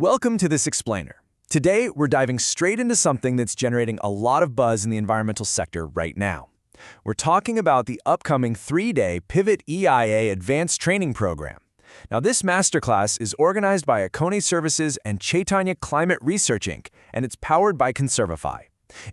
Welcome to this explainer. Today, we're diving straight into something that's generating a lot of buzz in the environmental sector right now. We're talking about the upcoming 3-day Pivot EIA Advanced Training Program. Now, this masterclass is organized by Akone Services and Chaitanya Climate Research Inc., and it's powered by ConservifyNow.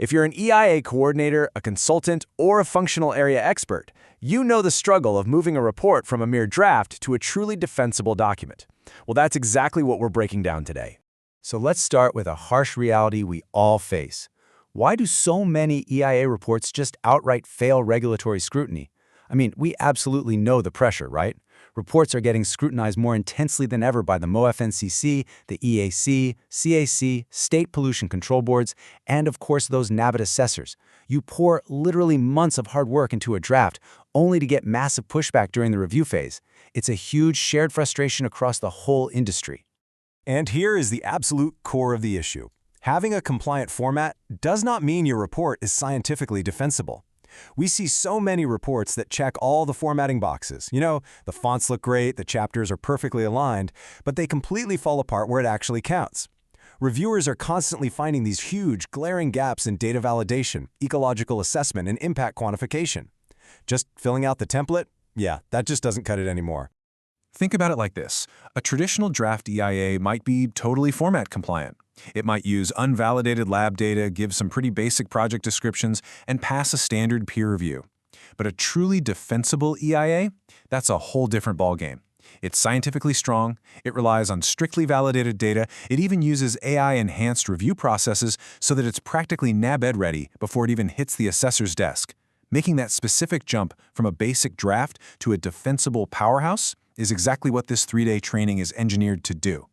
If you're an EIA coordinator, a consultant, or a functional area expert, you know the struggle of moving a report from a mere draft to a truly defensible document. Well, that's exactly what we're breaking down today. So let's start with a harsh reality we all face. Why do so many EIA reports just outright fail regulatory scrutiny? I mean, we absolutely know the pressure, right? Reports are getting scrutinized more intensely than ever by the MoEF&CC, the EAC, CAC, state pollution control boards, and of course those NABET assessors. You pour literally months of hard work into a draft only to get massive pushback during the review phase. It's a huge shared frustration across the whole industry. And here is the absolute core of the issue. Having a compliant format does not mean your report is scientifically defensible. We see so many reports that check all the formatting boxes. You know, the fonts look great, the chapters are perfectly aligned, but they completely fall apart where it actually counts. Reviewers are constantly finding these huge, glaring gaps in data validation, ecological assessment, and impact quantification. Just filling out the template? Yeah, that just doesn't cut it anymore. Think about it like this. A traditional draft EIA might be totally format compliant. It might use unvalidated lab data, give some pretty basic project descriptions, and pass a standard peer review. But a truly defensible EIA? That's a whole different ballgame. It's scientifically strong, it relies on strictly validated data, it even uses AI-enhanced review processes so that it's practically NABET ready before it even hits the assessor's desk. Making that specific jump from a basic draft to a defensible powerhouse is exactly what this 3-day training is engineered to do.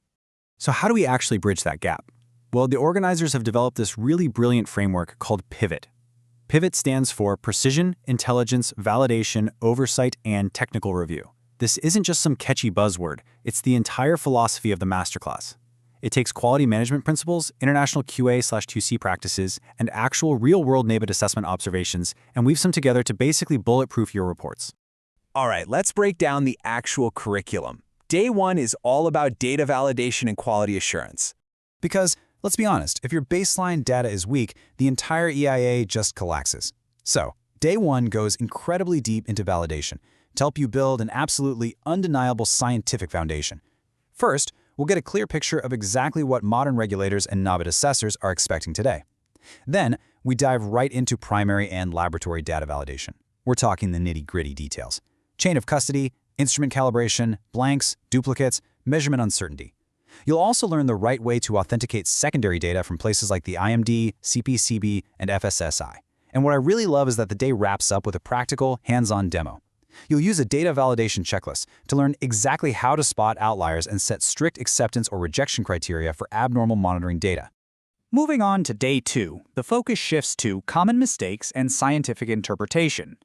So how do we actually bridge that gap? Well, the organizers have developed this really brilliant framework called PIVOT. PIVOT stands for Precision, Intelligence, Validation, Oversight, and Technical Review. This isn't just some catchy buzzword, it's the entire philosophy of the masterclass. It takes quality management principles, international QA/QC practices, and actual real-world NABET assessment observations, and weaves them together to basically bulletproof your reports. All right, let's break down the actual curriculum. Day 1 is all about data validation and quality assurance. Because, let's be honest, if your baseline data is weak, the entire EIA just collapses. So, Day 1 goes incredibly deep into validation to help you build an absolutely undeniable scientific foundation. First, we'll get a clear picture of exactly what modern regulators and NABET assessors are expecting today. Then, we dive right into primary and laboratory data validation. We're talking the nitty-gritty details. Chain of custody, instrument calibration, blanks, duplicates, measurement uncertainty. You'll also learn the right way to authenticate secondary data from places like the IMD, CPCB, and FSSI. And what I really love is that the day wraps up with a practical, hands-on demo. You'll use a data validation checklist to learn exactly how to spot outliers and set strict acceptance or rejection criteria for abnormal monitoring data. Moving on to Day 2, the focus shifts to common mistakes and scientific interpretation.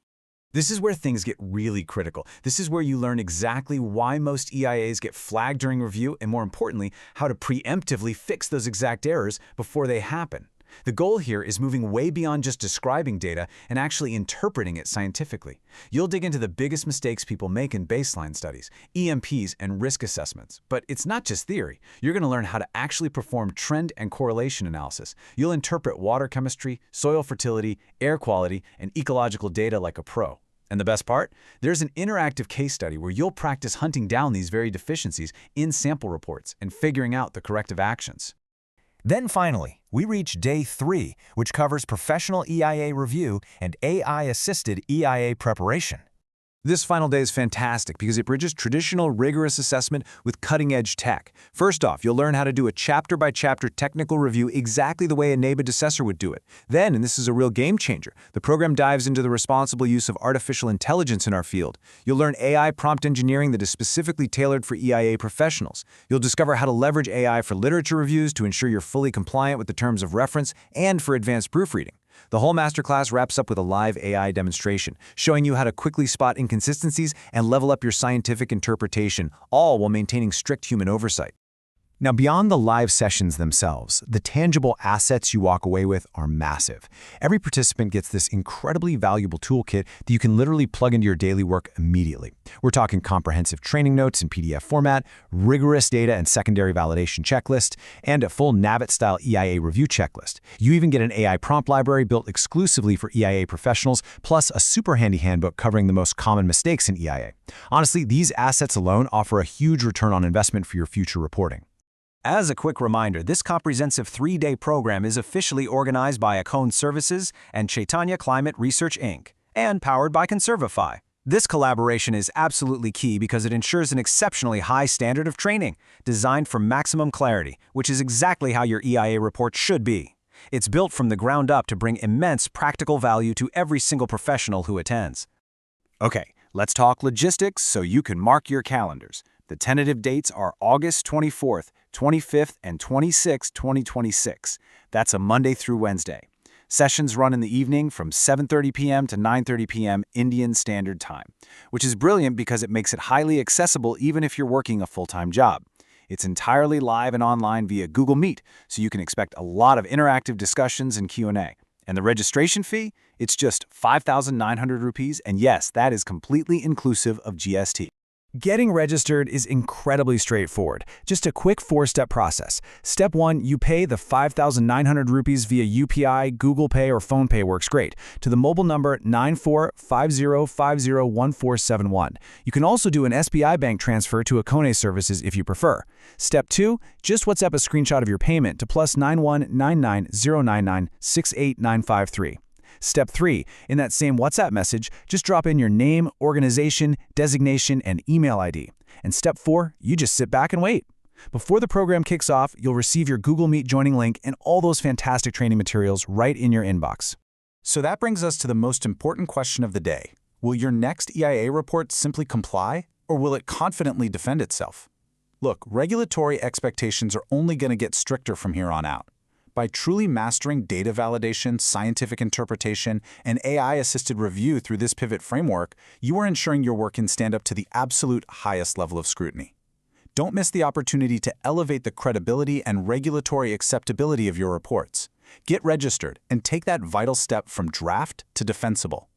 This is where things get really critical. This is where you learn exactly why most EIAs get flagged during review and, more importantly, how to preemptively fix those exact errors before they happen. The goal here is moving way beyond just describing data and actually interpreting it scientifically. You'll dig into the biggest mistakes people make in baseline studies, EMPs, and risk assessments. But it's not just theory. You're going to learn how to actually perform trend and correlation analysis. You'll interpret water chemistry, soil fertility, air quality, and ecological data like a pro. And the best part? There's an interactive case study where you'll practice hunting down these very deficiencies in sample reports and figuring out the corrective actions. Then finally, we reach Day 3, which covers professional EIA review and AI-assisted EIA preparation. This final day is fantastic because it bridges traditional rigorous assessment with cutting-edge tech. First off, you'll learn how to do a chapter-by-chapter technical review exactly the way a NABET assessor would do it. Then, and this is a real game changer, the program dives into the responsible use of artificial intelligence in our field. You'll learn AI prompt engineering that is specifically tailored for EIA professionals. You'll discover how to leverage AI for literature reviews to ensure you're fully compliant with the terms of reference and for advanced proofreading. The whole masterclass wraps up with a live AI demonstration, showing you how to quickly spot inconsistencies and level up your scientific interpretation, all while maintaining strict human oversight. Now, beyond the live sessions themselves, the tangible assets you walk away with are massive. Every participant gets this incredibly valuable toolkit that you can literally plug into your daily work immediately. We're talking comprehensive training notes in PDF format, rigorous data and secondary validation checklist, and a full NABET-style EIA review checklist. You even get an AI prompt library built exclusively for EIA professionals, plus a super handy handbook covering the most common mistakes in EIA. Honestly, these assets alone offer a huge return on investment for your future reporting. As a quick reminder, this comprehensive 3-day program is officially organized by Akone Services and Chaitanya Climate Research Inc. and powered by ConservifyNow. This collaboration is absolutely key because it ensures an exceptionally high standard of training, designed for maximum clarity, which is exactly how your EIA report should be. It's built from the ground up to bring immense practical value to every single professional who attends. Okay, let's talk logistics so you can mark your calendars. The tentative dates are August 24th, 25th, and 26th, 2026. That's a Monday through Wednesday. Sessions run in the evening from 7:30 p.m. to 9:30 p.m. Indian Standard Time, which is brilliant because it makes it highly accessible even if you're working a full-time job. It's entirely live and online via Google Meet, so you can expect a lot of interactive discussions and Q&A. And the registration fee? It's just 5,900 rupees, and yes, that is completely inclusive of GST. Getting registered is incredibly straightforward. Just a quick 4-step process. Step 1, you pay the 5,900 rupees via UPI, Google Pay, or PhonePe works great, to the mobile number 9450501471. You can also do an SBI bank transfer to Akone Services if you prefer. Step 2, just WhatsApp a screenshot of your payment to +91 99099 68953. Step 3, in that same WhatsApp message, just drop in your name, organization, designation, and email ID. And Step 4, you just sit back and wait. Before the program kicks off, you'll receive your Google Meet joining link and all those fantastic training materials right in your inbox. So that brings us to the most important question of the day. Will your next EIA report simply comply, or will it confidently defend itself? Look, regulatory expectations are only going to get stricter from here on out. By truly mastering data validation, scientific interpretation, and AI-assisted review through this pivot framework, you are ensuring your work can stand up to the absolute highest level of scrutiny. Don't miss the opportunity to elevate the credibility and regulatory acceptability of your reports. Get registered and take that vital step from draft to defensible.